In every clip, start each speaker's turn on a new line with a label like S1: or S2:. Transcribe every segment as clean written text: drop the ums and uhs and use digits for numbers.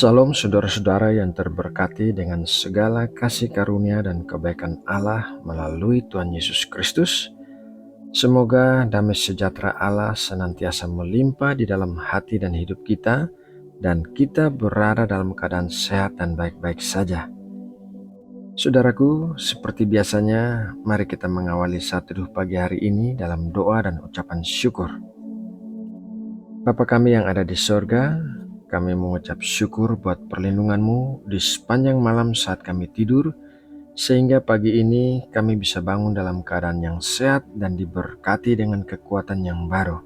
S1: Salam saudara-saudara yang terberkati dengan segala kasih karunia dan kebaikan Allah melalui Tuhan Yesus Kristus. Semoga damai sejahtera Allah senantiasa melimpah di dalam hati dan hidup kita, dan kita berada dalam keadaan sehat dan baik-baik saja. Saudaraku, seperti biasanya, mari kita mengawali saat teduh pagi hari ini dalam doa dan ucapan syukur. Bapa kami yang ada di sorga, kami mengucap syukur buat perlindungan-Mu di sepanjang malam saat kami tidur, sehingga pagi ini kami bisa bangun dalam keadaan yang sehat dan diberkati dengan kekuatan yang baru.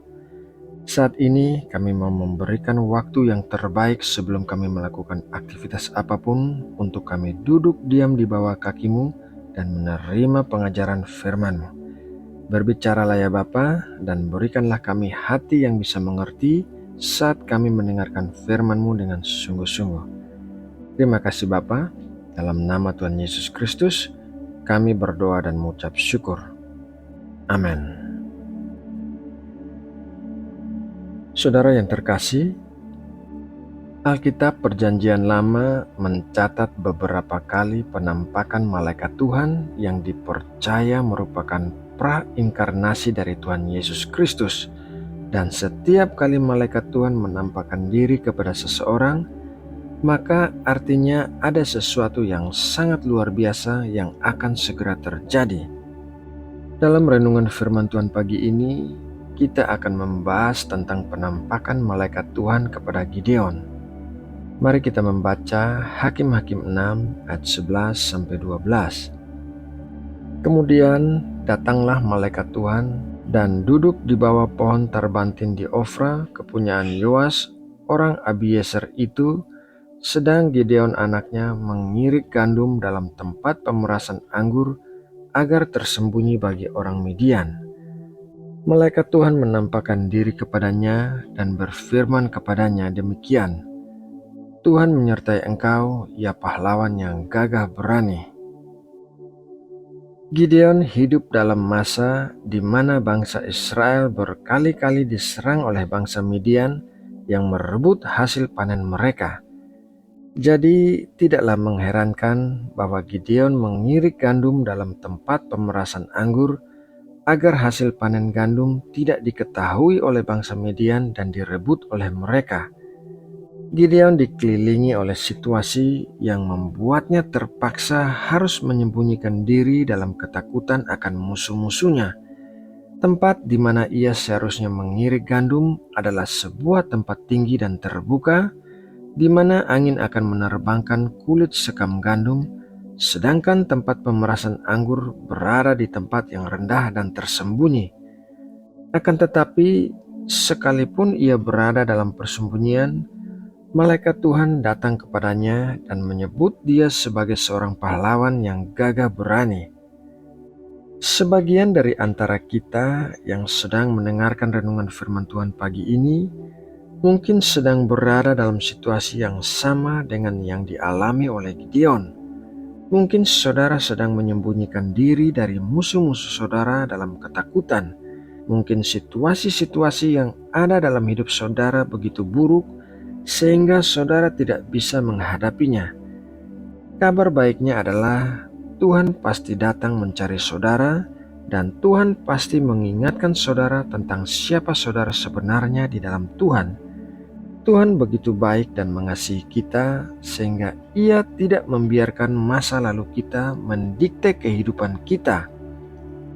S1: Saat ini kami mau memberikan waktu yang terbaik sebelum kami melakukan aktivitas apapun untuk kami duduk diam di bawah kaki-Mu dan menerima pengajaran firman-Mu. Berbicaralah ya Bapa, dan berikanlah kami hati yang bisa mengerti saat kami mendengarkan firman-Mu dengan sungguh-sungguh. Terima kasih Bapa, dalam nama Tuhan Yesus Kristus, kami berdoa dan mengucap syukur. Amin. Saudara yang terkasih, Alkitab Perjanjian Lama mencatat beberapa kali penampakan malaikat Tuhan yang dipercaya merupakan prainkarnasi dari Tuhan Yesus Kristus. Dan setiap kali malaikat Tuhan menampakkan diri kepada seseorang, maka artinya ada sesuatu yang sangat luar biasa yang akan segera terjadi. Dalam renungan firman Tuhan pagi ini, kita akan membahas tentang penampakan malaikat Tuhan kepada Gideon. Mari kita membaca Hakim-Hakim 6 ayat 11-12. Kemudian datanglah malaikat Tuhan dan duduk di bawah pohon tarbantin di Ofra, kepunyaan Yoas, orang Abiezer itu, sedang Gideon anaknya mengirik gandum dalam tempat pemerasan anggur agar tersembunyi bagi orang Midian. Malaikat Tuhan menampakkan diri kepadanya dan berfirman kepadanya demikian, Tuhan menyertai engkau, ya pahlawan yang gagah berani. Gideon hidup dalam masa di mana bangsa Israel berkali-kali diserang oleh bangsa Midian yang merebut hasil panen mereka. Jadi tidaklah mengherankan bahwa Gideon mengirik gandum dalam tempat pemerasan anggur agar hasil panen gandum tidak diketahui oleh bangsa Midian dan direbut oleh mereka. Gideon dikelilingi oleh situasi yang membuatnya terpaksa harus menyembunyikan diri dalam ketakutan akan musuh-musuhnya. Tempat di mana ia seharusnya mengirik gandum adalah sebuah tempat tinggi dan terbuka, di mana angin akan menerbangkan kulit sekam gandum, sedangkan tempat pemerasan anggur berada di tempat yang rendah dan tersembunyi. Akan tetapi, sekalipun ia berada dalam persembunyian, malaikat Tuhan datang kepadanya dan menyebut dia sebagai seorang pahlawan yang gagah berani. Sebagian dari antara kita yang sedang mendengarkan renungan firman Tuhan pagi ini mungkin sedang berada dalam situasi yang sama dengan yang dialami oleh Gideon. Mungkin saudara sedang menyembunyikan diri dari musuh-musuh saudara dalam ketakutan. Mungkin situasi-situasi yang ada dalam hidup saudara begitu buruk sehingga saudara tidak bisa menghadapinya. Kabar baiknya adalah Tuhan pasti datang mencari saudara, dan Tuhan pasti mengingatkan saudara tentang siapa saudara sebenarnya di dalam Tuhan. Tuhan begitu baik dan mengasihi kita sehingga Ia tidak membiarkan masa lalu kita mendikte kehidupan kita.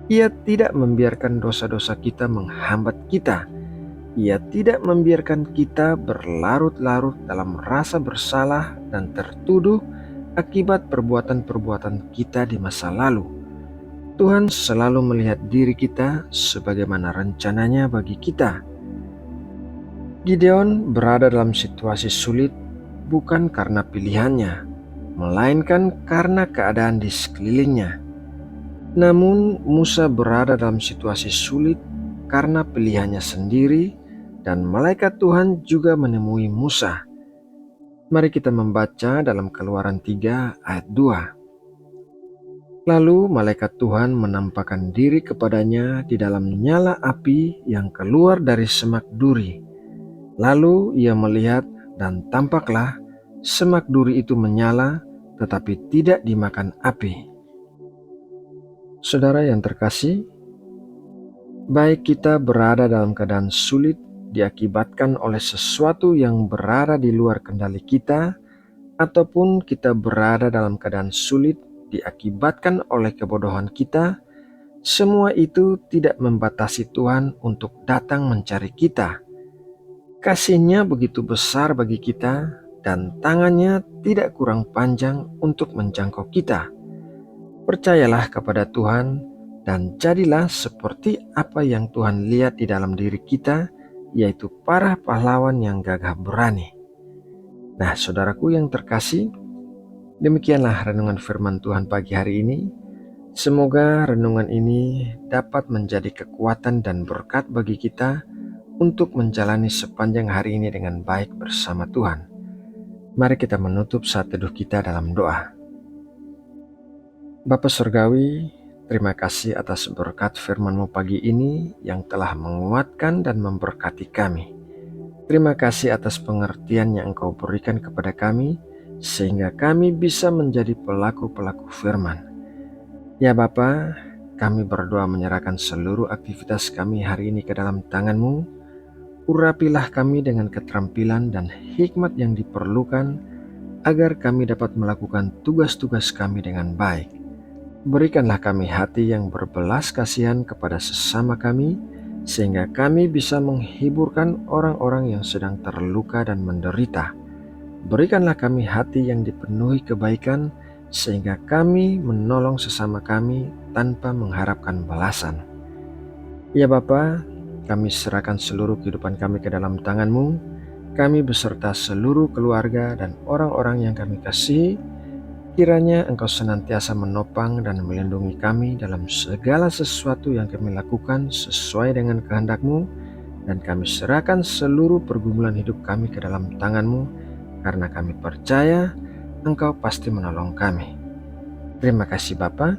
S1: Ia tidak membiarkan dosa-dosa kita menghambat kita. Ia tidak membiarkan kita berlarut-larut dalam rasa bersalah dan tertuduh akibat perbuatan-perbuatan kita di masa lalu. Tuhan selalu melihat diri kita sebagaimana rencananya bagi kita. Gideon berada dalam situasi sulit bukan karena pilihannya, melainkan karena keadaan di sekelilingnya. Namun Musa berada dalam situasi sulit karena pilihannya sendiri, dan malaikat Tuhan juga menemui Musa. Mari kita membaca dalam Keluaran 3 ayat 2. Lalu malaikat Tuhan menampakkan diri kepadanya di dalam nyala api yang keluar dari semak duri. Lalu ia melihat, dan tampaklah semak duri itu menyala tetapi tidak dimakan api. Saudara yang terkasih, baik kita berada dalam keadaan sulit diakibatkan oleh sesuatu yang berada di luar kendali kita, ataupun kita berada dalam keadaan sulit diakibatkan oleh kebodohan kita, semua itu tidak membatasi Tuhan untuk datang mencari kita. Kasih-Nya begitu besar bagi kita, dan tangan-Nya tidak kurang panjang untuk menjangkau kita. Percayalah kepada Tuhan dan jadilah seperti apa yang Tuhan lihat di dalam diri kita, yaitu para pahlawan yang gagah berani. Nah, saudaraku yang terkasih, demikianlah renungan firman Tuhan pagi hari ini. Semoga renungan ini dapat menjadi kekuatan dan berkat bagi kita untuk menjalani sepanjang hari ini dengan baik bersama Tuhan. Mari kita menutup saat teduh kita dalam doa. Bapa Surgawi, terima kasih atas berkat firman-Mu pagi ini yang telah menguatkan dan memberkati kami. Terima kasih atas pengertian yang Engkau berikan kepada kami, sehingga kami bisa menjadi pelaku-pelaku firman. Ya Bapa, kami berdoa menyerahkan seluruh aktivitas kami hari ini ke dalam tangan-Mu. Urapilah kami dengan keterampilan dan hikmat yang diperlukan agar kami dapat melakukan tugas-tugas kami dengan baik. Berikanlah kami hati yang berbelas kasihan kepada sesama kami, sehingga kami bisa menghiburkan orang-orang yang sedang terluka dan menderita. Berikanlah kami hati yang dipenuhi kebaikan, sehingga kami menolong sesama kami tanpa mengharapkan balasan. Ya Bapa, kami serahkan seluruh kehidupan kami ke dalam tangan-Mu. Kami beserta seluruh keluarga dan orang-orang yang kami kasihi, kiranya Engkau senantiasa menopang dan melindungi kami dalam segala sesuatu yang kami lakukan sesuai dengan kehendak-Mu, dan kami serahkan seluruh pergumulan hidup kami ke dalam tangan-Mu, karena kami percaya Engkau pasti menolong kami. Terima kasih Bapa.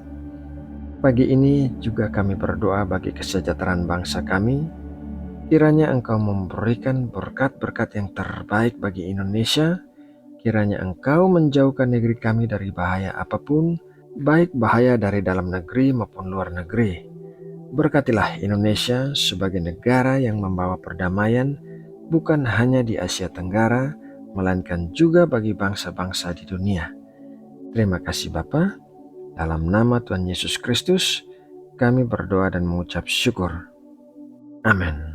S1: Pagi ini juga kami berdoa bagi kesejahteraan bangsa kami. Kiranya Engkau memberikan berkat-berkat yang terbaik bagi Indonesia. Kiranya Engkau menjauhkan negeri kami dari bahaya apapun, baik bahaya dari dalam negeri maupun luar negeri. Berkatilah Indonesia sebagai negara yang membawa perdamaian, bukan hanya di Asia Tenggara, melainkan juga bagi bangsa-bangsa di dunia. Terima kasih Bapa. Dalam nama Tuhan Yesus Kristus, kami berdoa dan mengucap syukur. Amin.